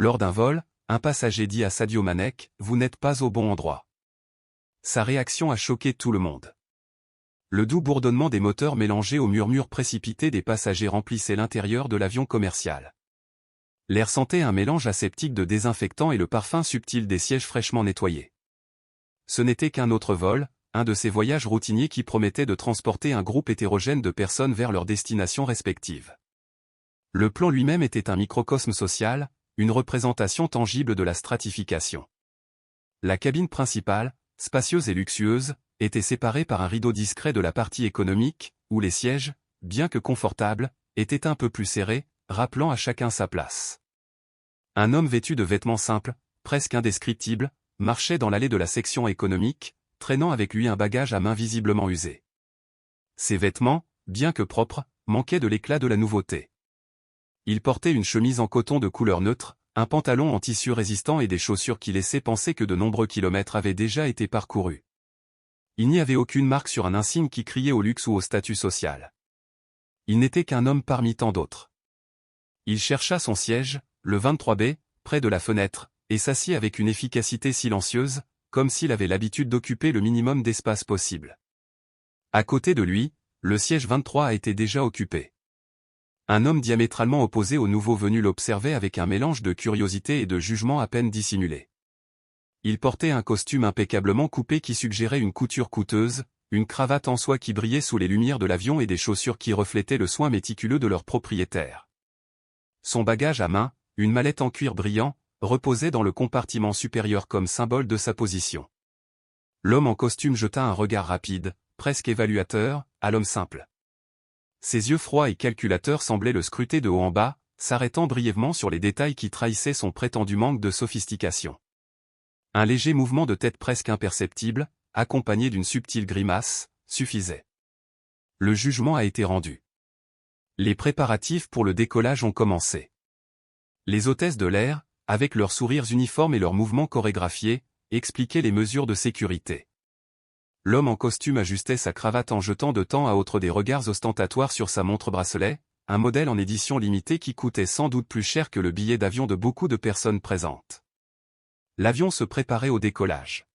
Lors d'un vol, un passager dit à Sadio Mané « Vous n'êtes pas au bon endroit ». Sa réaction a choqué tout le monde. Le doux bourdonnement des moteurs mélangé au murmure précipité des passagers remplissait l'intérieur de l'avion commercial. L'air sentait un mélange aseptique de désinfectant et le parfum subtil des sièges fraîchement nettoyés. Ce n'était qu'un autre vol, un de ces voyages routiniers qui promettaient de transporter un groupe hétérogène de personnes vers leurs destinations respectives. Le plan lui-même était un microcosme social, une représentation tangible de la stratification. La cabine principale, spacieuse et luxueuse, était séparée par un rideau discret de la partie économique, où les sièges, bien que confortables, étaient un peu plus serrés, rappelant à chacun sa place. Un homme vêtu de vêtements simples, presque indescriptibles, marchait dans l'allée de la section économique, traînant avec lui un bagage à main visiblement usé. Ses vêtements, bien que propres, manquaient de l'éclat de la nouveauté. Il portait une chemise en coton de couleur neutre, un pantalon en tissu résistant et des chaussures qui laissaient penser que de nombreux kilomètres avaient déjà été parcourus. Il n'y avait aucune marque sur un insigne qui criait au luxe ou au statut social. Il n'était qu'un homme parmi tant d'autres. Il chercha son siège, le 23B, près de la fenêtre, et s'assit avec une efficacité silencieuse, comme s'il avait l'habitude d'occuper le minimum d'espace possible. À côté de lui, le siège 23 a été déjà occupé. Un homme diamétralement opposé au nouveau venu l'observait avec un mélange de curiosité et de jugement à peine dissimulé. Il portait un costume impeccablement coupé qui suggérait une couture coûteuse, une cravate en soie qui brillait sous les lumières de l'avion et des chaussures qui reflétaient le soin méticuleux de leur propriétaire. Son bagage à main, une mallette en cuir brillant, reposait dans le compartiment supérieur comme symbole de sa position. L'homme en costume jeta un regard rapide, presque évaluateur, à l'homme simple. Ses yeux froids et calculateurs semblaient le scruter de haut en bas, s'arrêtant brièvement sur les détails qui trahissaient son prétendu manque de sophistication. Un léger mouvement de tête presque imperceptible, accompagné d'une subtile grimace, suffisait. Le jugement a été rendu. Les préparatifs pour le décollage ont commencé. Les hôtesses de l'air, avec leurs sourires uniformes et leurs mouvements chorégraphiés, expliquaient les mesures de sécurité. L'homme en costume ajustait sa cravate en jetant de temps à autre des regards ostentatoires sur sa montre-bracelet, un modèle en édition limitée qui coûtait sans doute plus cher que le billet d'avion de beaucoup de personnes présentes. L'avion se préparait au décollage.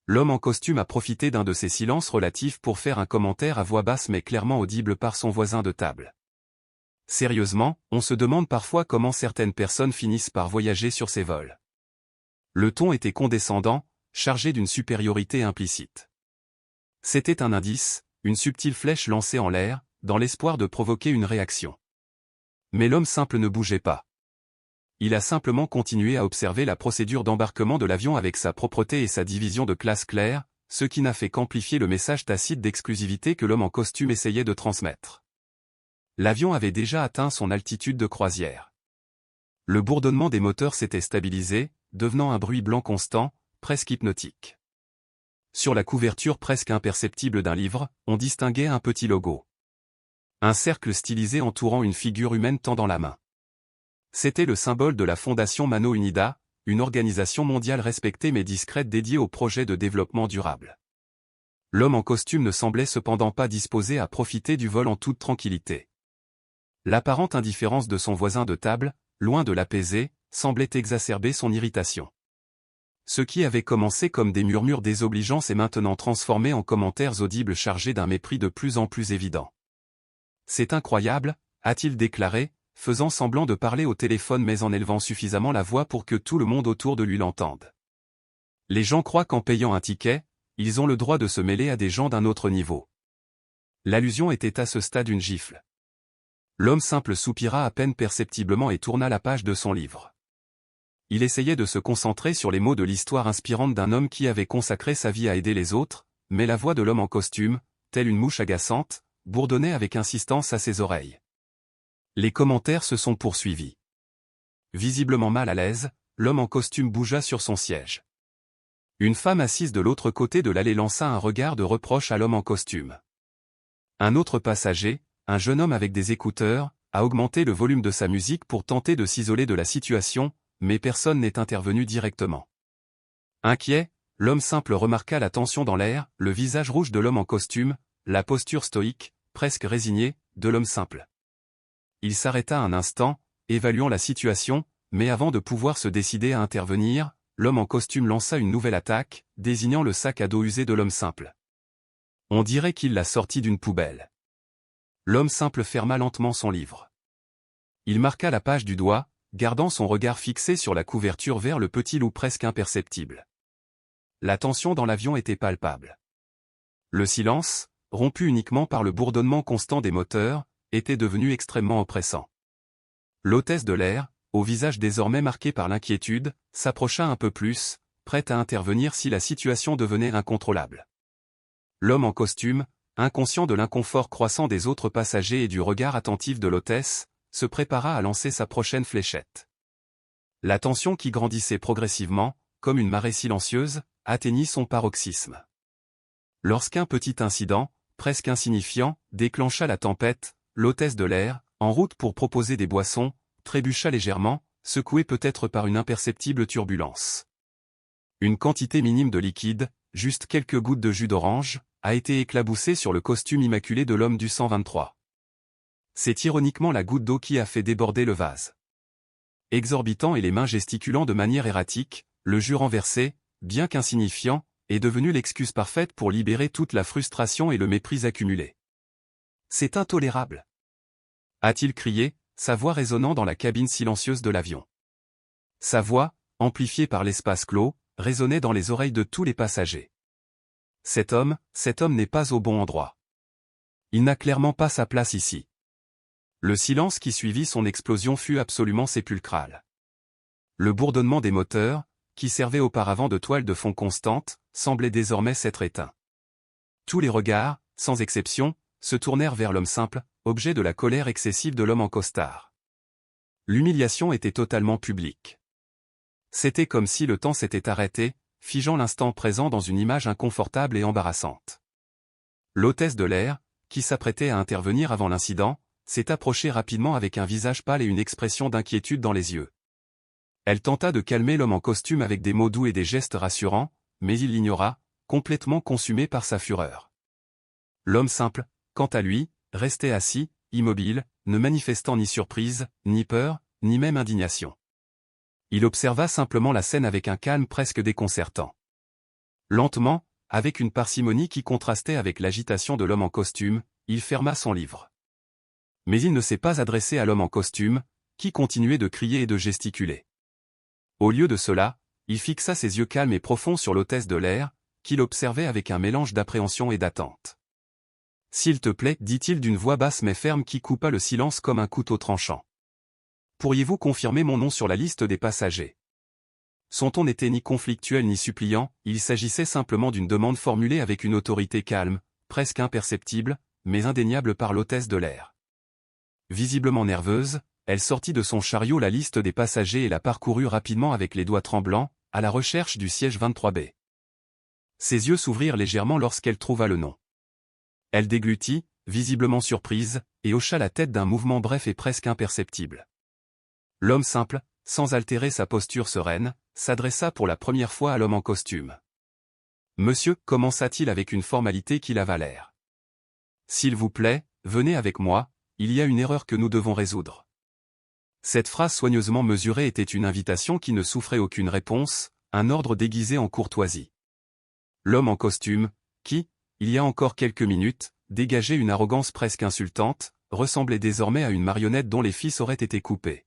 L'homme en costume a profité d'un de ces silences relatifs pour faire un commentaire à voix basse mais clairement audible par son voisin de table. Sérieusement, on se demande parfois comment certaines personnes finissent par voyager sur ces vols. Le ton était condescendant, chargé d'une supériorité implicite. C'était un indice, une subtile flèche lancée en l'air, dans l'espoir de provoquer une réaction. Mais l'homme simple ne bougeait pas. Il a simplement continué à observer la procédure d'embarquement de l'avion avec sa propreté et sa division de classe claire, ce qui n'a fait qu'amplifier le message tacite d'exclusivité que l'homme en costume essayait de transmettre. L'avion avait déjà atteint son altitude de croisière. Le bourdonnement des moteurs s'était stabilisé, devenant un bruit blanc constant, presque hypnotique. Sur la couverture presque imperceptible d'un livre, on distinguait un petit logo. Un cercle stylisé entourant une figure humaine tendant la main. C'était le symbole de la Fondation Mano Unida, une organisation mondiale respectée mais discrète dédiée aux projets de développement durable. L'homme en costume ne semblait cependant pas disposé à profiter du vol en toute tranquillité. L'apparente indifférence de son voisin de table, loin de l'apaiser, semblait exacerber son irritation. Ce qui avait commencé comme des murmures désobligeants s'est maintenant transformé en commentaires audibles chargés d'un mépris de plus en plus évident. « C'est incroyable », a-t-il déclaré, faisant semblant de parler au téléphone mais en élevant suffisamment la voix pour que tout le monde autour de lui l'entende. Les gens croient qu'en payant un ticket, ils ont le droit de se mêler à des gens d'un autre niveau. L'allusion était à ce stade une gifle. L'homme simple soupira à peine perceptiblement et tourna la page de son livre. Il essayait de se concentrer sur les mots de l'histoire inspirante d'un homme qui avait consacré sa vie à aider les autres, mais la voix de l'homme en costume, telle une mouche agaçante, bourdonnait avec insistance à ses oreilles. Les commentaires se sont poursuivis. Visiblement mal à l'aise, l'homme en costume bougea sur son siège. Une femme assise de l'autre côté de l'allée lança un regard de reproche à l'homme en costume. Un autre passager, un jeune homme avec des écouteurs, a augmenté le volume de sa musique pour tenter de s'isoler de la situation, mais personne n'est intervenu directement. Inquiet, l'homme simple remarqua la tension dans l'air, le visage rouge de l'homme en costume, la posture stoïque, presque résignée, de l'homme simple. Il s'arrêta un instant, évaluant la situation, mais avant de pouvoir se décider à intervenir, l'homme en costume lança une nouvelle attaque, désignant le sac à dos usé de l'homme simple. On dirait qu'il l'a sorti d'une poubelle. L'homme simple ferma lentement son livre. Il marqua la page du doigt, gardant son regard fixé sur la couverture vers le petit loup presque imperceptible. La tension dans l'avion était palpable. Le silence, rompu uniquement par le bourdonnement constant des moteurs, était devenu extrêmement oppressant. L'hôtesse de l'air, au visage désormais marqué par l'inquiétude, s'approcha un peu plus, prête à intervenir si la situation devenait incontrôlable. L'homme en costume, inconscient de l'inconfort croissant des autres passagers et du regard attentif de l'hôtesse, se prépara à lancer sa prochaine fléchette. La tension qui grandissait progressivement, comme une marée silencieuse, atteignit son paroxysme. Lorsqu'un petit incident, presque insignifiant, déclencha la tempête, l'hôtesse de l'air, en route pour proposer des boissons, trébucha légèrement, secouée peut-être par une imperceptible turbulence. Une quantité minime de liquide, juste quelques gouttes de jus d'orange, a été éclaboussée sur le costume immaculé de l'homme du 123. C'est ironiquement la goutte d'eau qui a fait déborder le vase. Exorbitant et les mains gesticulant de manière erratique, le jus renversé, bien qu'insignifiant, est devenu l'excuse parfaite pour libérer toute la frustration et le mépris accumulés. C'est intolérable, a-t-il crié, sa voix résonnant dans la cabine silencieuse de l'avion. Sa voix, amplifiée par l'espace clos, résonnait dans les oreilles de tous les passagers. Cet homme n'est pas au bon endroit. Il n'a clairement pas sa place ici. Le silence qui suivit son explosion fut absolument sépulcral. Le bourdonnement des moteurs, qui servait auparavant de toile de fond constante, semblait désormais s'être éteint. Tous les regards, sans exception, se tournèrent vers l'homme simple, objet de la colère excessive de l'homme en costard. L'humiliation était totalement publique. C'était comme si le temps s'était arrêté, figeant l'instant présent dans une image inconfortable et embarrassante. L'hôtesse de l'air, qui s'apprêtait à intervenir avant l'incident, s'est approchée rapidement avec un visage pâle et une expression d'inquiétude dans les yeux. Elle tenta de calmer l'homme en costume avec des mots doux et des gestes rassurants, mais il l'ignora, complètement consumé par sa fureur. L'homme simple, quant à lui, restait assis, immobile, ne manifestant ni surprise, ni peur, ni même indignation. Il observa simplement la scène avec un calme presque déconcertant. Lentement, avec une parcimonie qui contrastait avec l'agitation de l'homme en costume, il ferma son livre. Mais il ne s'est pas adressé à l'homme en costume, qui continuait de crier et de gesticuler. Au lieu de cela, il fixa ses yeux calmes et profonds sur l'hôtesse de l'air, qu'il observait avec un mélange d'appréhension et d'attente. « S'il te plaît, dit-il d'une voix basse mais ferme qui coupa le silence comme un couteau tranchant. Pourriez-vous confirmer mon nom sur la liste des passagers ? » Son ton n'était ni conflictuel ni suppliant, il s'agissait simplement d'une demande formulée avec une autorité calme, presque imperceptible, mais indéniable par l'hôtesse de l'air. Visiblement nerveuse, elle sortit de son chariot la liste des passagers et la parcourut rapidement avec les doigts tremblants, à la recherche du siège 23B. Ses yeux s'ouvrirent légèrement lorsqu'elle trouva le nom. Elle déglutit, visiblement surprise, et hocha la tête d'un mouvement bref et presque imperceptible. L'homme simple, sans altérer sa posture sereine, s'adressa pour la première fois à l'homme en costume. « Monsieur, commença-t-il avec une formalité qui lava l'air. S'il vous plaît, venez avec moi, il y a une erreur que nous devons résoudre. » Cette phrase soigneusement mesurée était une invitation qui ne souffrait aucune réponse, un ordre déguisé en courtoisie. L'homme en costume, qui, il y a encore quelques minutes, dégageait une arrogance presque insultante, ressemblait désormais à une marionnette dont les fils auraient été coupés.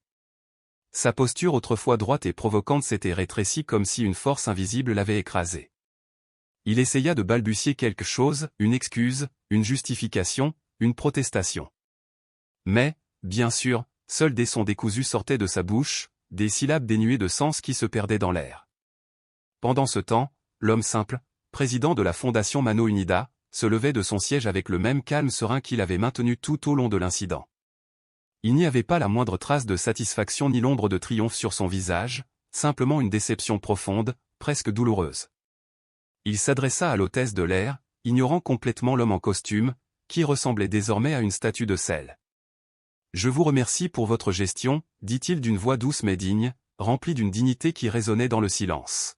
Sa posture autrefois droite et provocante s'était rétrécie comme si une force invisible l'avait écrasé. Il essaya de balbutier quelque chose, une excuse, une justification, une protestation. Mais, bien sûr, seuls des sons décousus sortaient de sa bouche, des syllabes dénuées de sens qui se perdaient dans l'air. Pendant ce temps, l'homme simple, président de la fondation Mano Unida, se levait de son siège avec le même calme serein qu'il avait maintenu tout au long de l'incident. Il n'y avait pas la moindre trace de satisfaction ni l'ombre de triomphe sur son visage, simplement une déception profonde, presque douloureuse. Il s'adressa à l'hôtesse de l'air, ignorant complètement l'homme en costume, qui ressemblait désormais à une statue de sel. « Je vous remercie pour votre gestion, dit-il d'une voix douce mais digne, remplie d'une dignité qui résonnait dans le silence.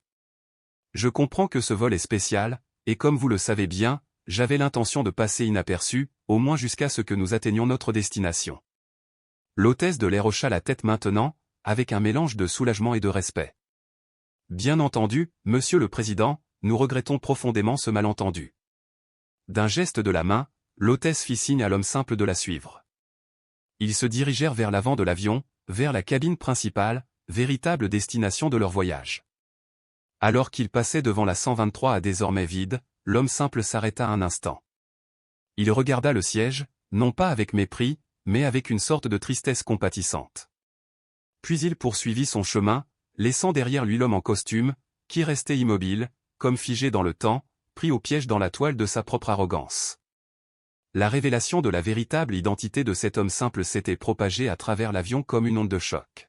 Je comprends que ce vol est spécial, et comme vous le savez bien, j'avais l'intention de passer inaperçu, au moins jusqu'à ce que nous atteignions notre destination. » L'hôtesse de l'air hocha la tête maintenant, avec un mélange de soulagement et de respect. Bien entendu, Monsieur le Président, nous regrettons profondément ce malentendu. D'un geste de la main, l'hôtesse fit signe à l'homme simple de la suivre. Ils se dirigèrent vers l'avant de l'avion, vers la cabine principale, véritable destination de leur voyage. Alors qu'ils passaient devant la 123 à désormais vide, l'homme simple s'arrêta un instant. Il regarda le siège, non pas avec mépris, mais avec une sorte de tristesse compatissante. Puis il poursuivit son chemin, laissant derrière lui l'homme en costume, qui restait immobile, comme figé dans le temps, pris au piège dans la toile de sa propre arrogance. La révélation de la véritable identité de cet homme simple s'était propagée à travers l'avion comme une onde de choc.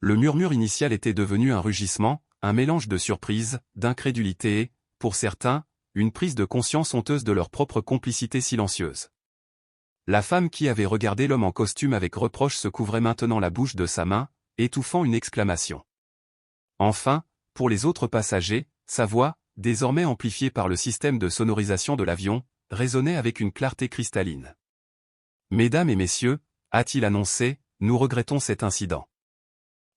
Le murmure initial était devenu un rugissement, un mélange de surprise, d'incrédulité et, pour certains, une prise de conscience honteuse de leur propre complicité silencieuse. La femme qui avait regardé l'homme en costume avec reproche se couvrait maintenant la bouche de sa main, étouffant une exclamation. Enfin, pour les autres passagers, sa voix, désormais amplifiée par le système de sonorisation de l'avion, résonnait avec une clarté cristalline. « Mesdames et messieurs, a-t-il annoncé, nous regrettons cet incident.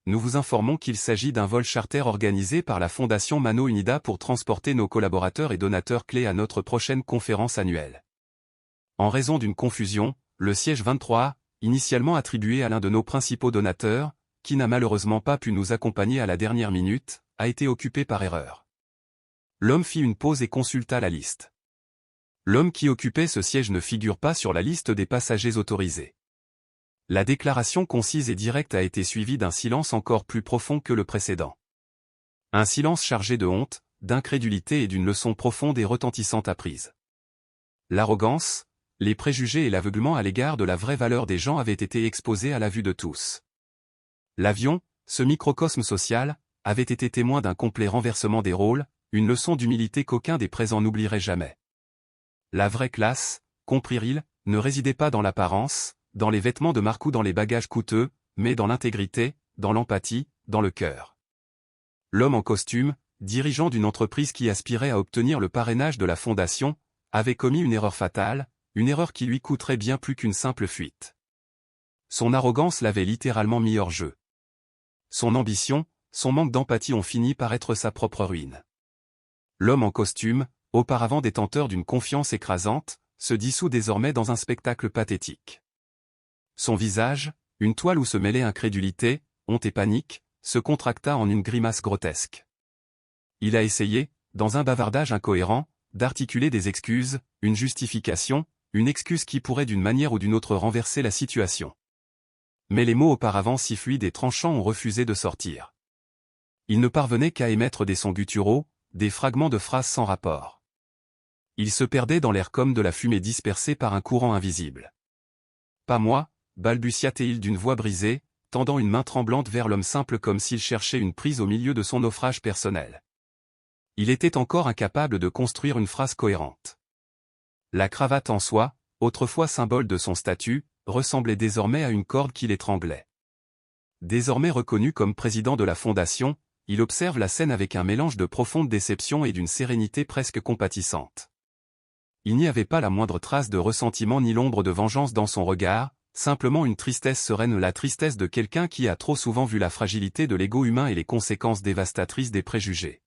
Nous vous informons qu'il s'agit d'un vol charter organisé par la Fondation Mano Unida pour transporter nos collaborateurs et donateurs clés à notre prochaine conférence annuelle. En raison d'une confusion, le siège 23A, initialement attribué à l'un de nos principaux donateurs, qui n'a malheureusement pas pu nous accompagner à la dernière minute, a été occupé par erreur. » L'homme fit une pause et consulta la liste. L'homme qui occupait ce siège ne figure pas sur la liste des passagers autorisés. La déclaration concise et directe a été suivie d'un silence encore plus profond que le précédent. Un silence chargé de honte, d'incrédulité et d'une leçon profonde et retentissante apprise. L'arrogance, les préjugés et l'aveuglement à l'égard de la vraie valeur des gens avaient été exposés à la vue de tous. L'avion, ce microcosme social, avait été témoin d'un complet renversement des rôles, une leçon d'humilité qu'aucun des présents n'oublierait jamais. La vraie classe, comprirent-ils, ne résidait pas dans l'apparence, dans les vêtements de marque ou dans les bagages coûteux, mais dans l'intégrité, dans l'empathie, dans le cœur. L'homme en costume, dirigeant d'une entreprise qui aspirait à obtenir le parrainage de la fondation, avait commis une erreur fatale, une erreur qui lui coûterait bien plus qu'une simple fuite. Son arrogance l'avait littéralement mis hors jeu. Son ambition, son manque d'empathie ont fini par être sa propre ruine. L'homme en costume, auparavant détenteur d'une confiance écrasante, se dissout désormais dans un spectacle pathétique. Son visage, une toile où se mêlaient incrédulité, honte et panique, se contracta en une grimace grotesque. Il a essayé, dans un bavardage incohérent, d'articuler des excuses, une justification, une excuse qui pourrait d'une manière ou d'une autre renverser la situation. Mais les mots auparavant si fluides et tranchants ont refusé de sortir. Il ne parvenait qu'à émettre des sons gutturaux, des fragments de phrases sans rapport. Il se perdait dans l'air comme de la fumée dispersée par un courant invisible. « Pas moi », balbutia-t-il d'une voix brisée, tendant une main tremblante vers l'homme simple comme s'il cherchait une prise au milieu de son naufrage personnel. Il était encore incapable de construire une phrase cohérente. La cravate en soie, autrefois symbole de son statut, ressemblait désormais à une corde qui l'étranglait. Désormais reconnu comme président de la fondation, il observe la scène avec un mélange de profonde déception et d'une sérénité presque compatissante. Il n'y avait pas la moindre trace de ressentiment ni l'ombre de vengeance dans son regard, simplement une tristesse sereine, la tristesse de quelqu'un qui a trop souvent vu la fragilité de l'ego humain et les conséquences dévastatrices des préjugés.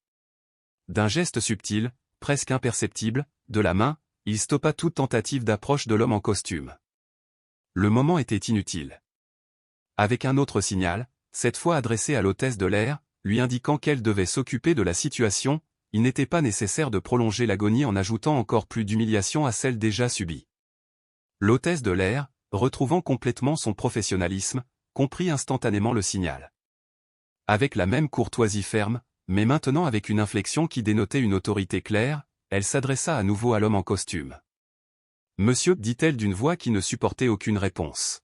D'un geste subtil, presque imperceptible, de la main, il stoppa toute tentative d'approche de l'homme en costume. Le moment était inutile. Avec un autre signal, cette fois adressé à l'hôtesse de l'air, lui indiquant qu'elle devait s'occuper de la situation, il n'était pas nécessaire de prolonger l'agonie en ajoutant encore plus d'humiliation à celle déjà subie. L'hôtesse de l'air, retrouvant complètement son professionnalisme, comprit instantanément le signal. Avec la même courtoisie ferme, mais maintenant avec une inflexion qui dénotait une autorité claire, elle s'adressa à nouveau à l'homme en costume. « Monsieur, dit-elle d'une voix qui ne supportait aucune réponse.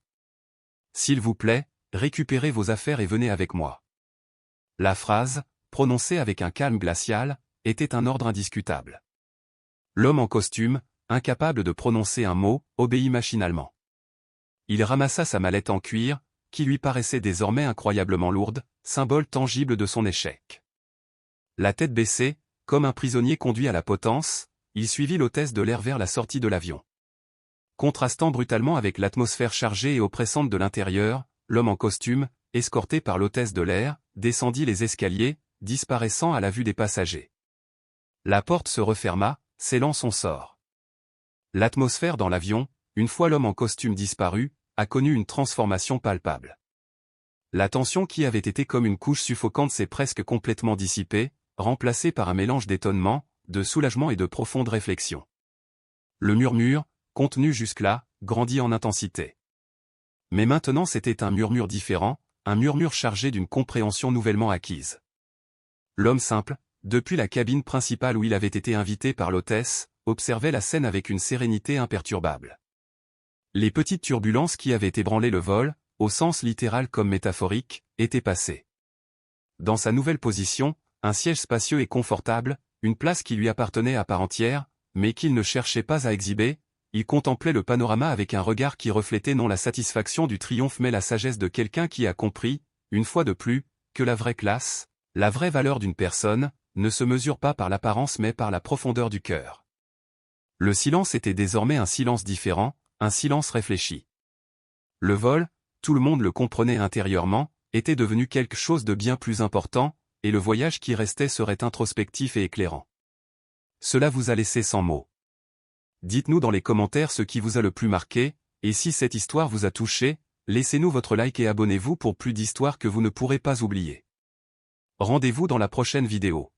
S'il vous plaît, récupérez vos affaires et venez avec moi. » La phrase, prononcée avec un calme glacial, était un ordre indiscutable. L'homme en costume, incapable de prononcer un mot, obéit machinalement. Il ramassa sa mallette en cuir, qui lui paraissait désormais incroyablement lourde, symbole tangible de son échec. La tête baissée, comme un prisonnier conduit à la potence, il suivit l'hôtesse de l'air vers la sortie de l'avion. Contrastant brutalement avec l'atmosphère chargée et oppressante de l'intérieur, l'homme en costume, escorté par l'hôtesse de l'air, descendit les escaliers, disparaissant à la vue des passagers. La porte se referma, scellant son sort. L'atmosphère dans l'avion, une fois l'homme en costume disparu, a connu une transformation palpable. La tension qui avait été comme une couche suffocante s'est presque complètement dissipée, remplacée par un mélange d'étonnement, de soulagement et de profonde réflexion. Le murmure, contenu jusque-là, grandit en intensité. Mais maintenant c'était un murmure différent, un murmure chargé d'une compréhension nouvellement acquise. L'homme simple, depuis la cabine principale où il avait été invité par l'hôtesse, observait la scène avec une sérénité imperturbable. Les petites turbulences qui avaient ébranlé le vol, au sens littéral comme métaphorique, étaient passées. Dans sa nouvelle position, un siège spacieux et confortable, une place qui lui appartenait à part entière, mais qu'il ne cherchait pas à exhiber, il contemplait le panorama avec un regard qui reflétait non la satisfaction du triomphe mais la sagesse de quelqu'un qui a compris, une fois de plus, que la vraie classe, la vraie valeur d'une personne, ne se mesure pas par l'apparence mais par la profondeur du cœur. Le silence était désormais un silence différent, un silence réfléchi. Le vol, tout le monde le comprenait intérieurement, était devenu quelque chose de bien plus important, et le voyage qui restait serait introspectif et éclairant. Cela vous a laissé sans mots. Dites-nous dans les commentaires ce qui vous a le plus marqué, et si cette histoire vous a touché, laissez-nous votre like et abonnez-vous pour plus d'histoires que vous ne pourrez pas oublier. Rendez-vous dans la prochaine vidéo.